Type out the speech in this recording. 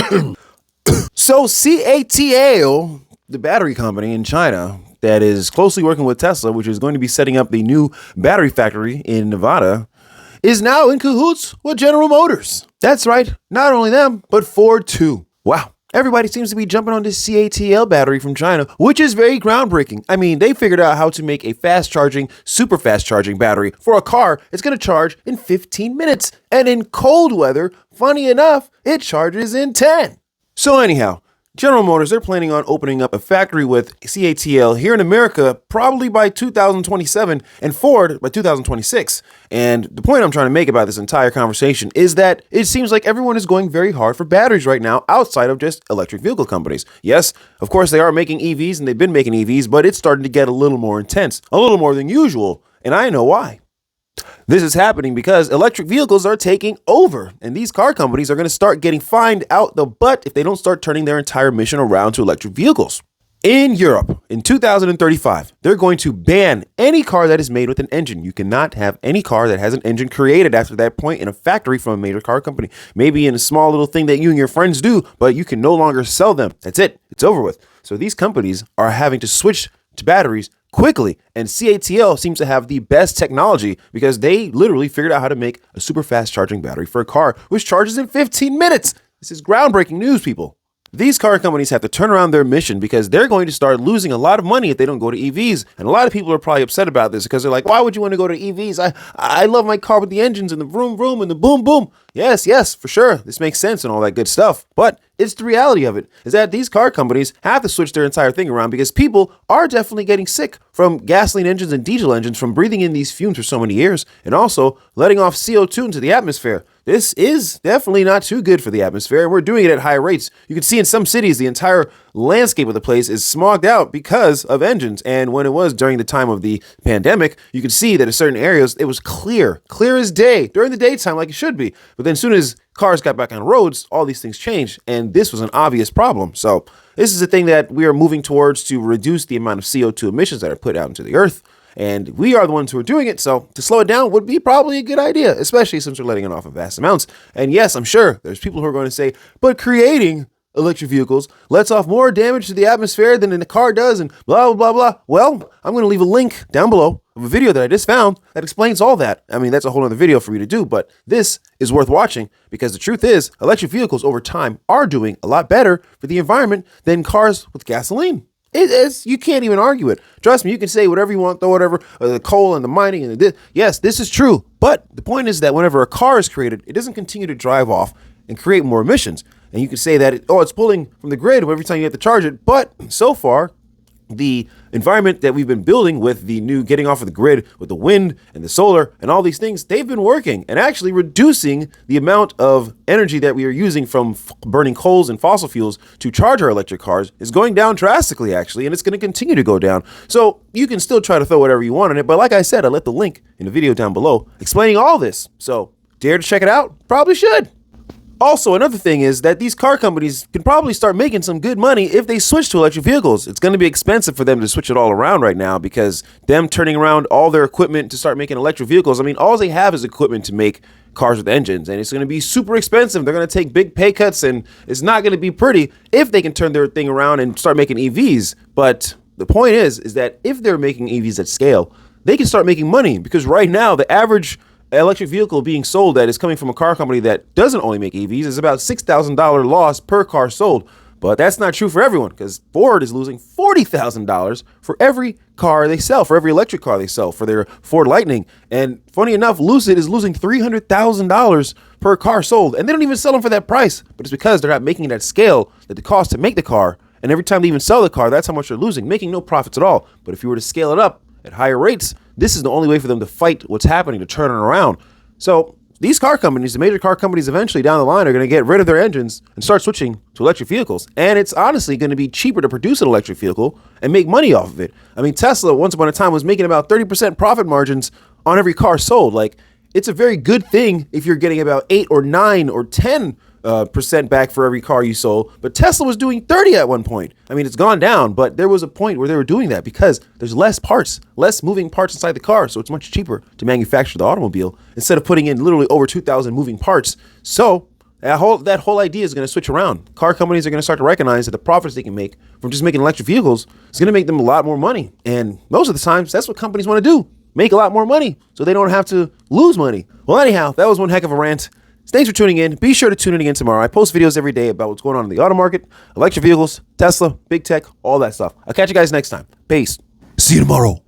So CATL, the battery company in China that is closely working with Tesla, which is going to be setting up the new battery factory in Nevada, is now in cahoots with General Motors. That's right. Not only them, but Ford too. Wow. Everybody seems to be jumping on this CATL battery from China, which is very groundbreaking. I mean, they figured out how to make a fast-charging, super fast-charging battery for a car. It's going to charge in 15 minutes. And in cold weather, funny enough, it charges in 10. So anyhow, General Motors, they're planning on opening up a factory with CATL here in America probably by 2027 and Ford by 2026. And the point I'm trying to make about this entire conversation is that it seems like everyone is going very hard for batteries right now outside of just electric vehicle companies. Yes, of course, they are making EVs and they've been making EVs, but it's starting to get a little more intense, a little more than usual. And I know why. This is happening because electric vehicles are taking over, and these car companies are going to start getting fined out the butt if they don't start turning their entire mission around to electric vehicles. In Europe, in 2035, they're going to ban any car that is made with an engine. You cannot have any car that has an engine created after that point in a factory from a major car company. Maybe in a small little thing that you and your friends do, but you can no longer sell them. That's it. It's over with. So these companies are having to switch to batteries quickly, and CATL seems to have the best technology because they literally figured out how to make a super fast charging battery for a car which charges in 15 minutes. This is groundbreaking news, people. These car companies have to turn around their mission because they're going to start losing a lot of money if they don't go to EVs. And a lot of people are probably upset about this because they're like, why would you want to go to EVs? I love my car with the engines and the vroom vroom and the boom boom. Yes, for sure. This makes sense and all that good stuff. But it's the reality of it is that these car companies have to switch their entire thing around because people are definitely getting sick from gasoline engines and diesel engines from breathing in these fumes for so many years and also letting off CO2 into the atmosphere. This is definitely not too good for the atmosphere, and we're doing it at high rates. You can see in some cities, the entire landscape of the place is smogged out because of engines. And when it was during the time of the pandemic, you could see that in certain areas, it was clear as day during the daytime like it should be. But then as soon as cars got back on roads, all these things changed, and this was an obvious problem. So this is a thing that we are moving towards to reduce the amount of CO2 emissions that are put out into the earth. And we are the ones who are doing it. So to slow it down would be probably a good idea, especially since we're letting it off in vast amounts. And yes, I'm sure there's people who are going to say, but creating electric vehicles lets off more damage to the atmosphere than a car does and blah, blah, blah, blah. Well, I'm going to leave a link down below of a video that I just found that explains all that. I mean, that's a whole other video for you to do, but this is worth watching because the truth is electric vehicles over time are doing a lot better for the environment than cars with gasoline. It is, you can't even argue it. Trust me, you can say whatever you want, throw whatever, the coal and the mining and this. Yes, this is true. But the point is that whenever a car is created, it doesn't continue to drive off and create more emissions. And you can say that, it's pulling from the grid every time you have to charge it. But so far, the environment that we've been building with the new getting off of the grid with the wind and the solar and all these things, they've been working and actually reducing the amount of energy that we are using from burning coals and fossil fuels to charge our electric cars is going down drastically, actually, and it's going to continue to go down. So you can still try to throw whatever you want on it. But like I said, I left the link in the video down below explaining all this. So dare to check it out? Probably should. Also, another thing is that these car companies can probably start making some good money if they switch to electric vehicles. It's going to be expensive for them to switch it all around right now because them turning around all their equipment to start making electric vehicles, I mean, all they have is equipment to make cars with engines, and it's going to be super expensive. They're going to take big pay cuts, and it's not going to be pretty if they can turn their thing around and start making EVs. But the point is that if they're making EVs at scale, they can start making money because right now the average electric vehicle being sold that is coming from a car company that doesn't only make EVs is about $6,000 loss per car sold. But that's not true for everyone because Ford is losing $40,000 for every car they sell, for every electric car they sell, for their Ford Lightning. And funny enough, Lucid is losing $300,000 per car sold. And they don't even sell them for that price. But it's because they're not making it at scale that the cost to make the car. And every time they even sell the car, that's how much they're losing, making no profits at all. But if you were to scale it up at higher rates, this is the only way for them to fight what's happening, to turn it around. So these car companies, the major car companies eventually down the line are going to get rid of their engines and start switching to electric vehicles. And it's honestly going to be cheaper to produce an electric vehicle and make money off of it. I mean, Tesla once upon a time was making about 30% profit margins on every car sold. Like, it's a very good thing if you're getting about 8 or 9 or 10% back for every car you sold. But Tesla was doing 30 at one point. I mean, it's gone down, but there was a point where they were doing that because there's less parts, less moving parts inside the car. So it's much cheaper to manufacture the automobile instead of putting in literally over 2,000 moving parts. So That whole idea is going to switch around. Car companies are going to start to recognize that the profits they can make from just making electric vehicles is going to make them a lot more money. And most of the times, that's what companies want to do. Make a lot more money so they don't have to lose money. Well, anyhow, that was one heck of a rant. Thanks for tuning in. Be sure to tune in again tomorrow. I post videos every day about what's going on in the auto market, electric vehicles, Tesla, big tech, all that stuff. I'll catch you guys next time. Peace. See you tomorrow.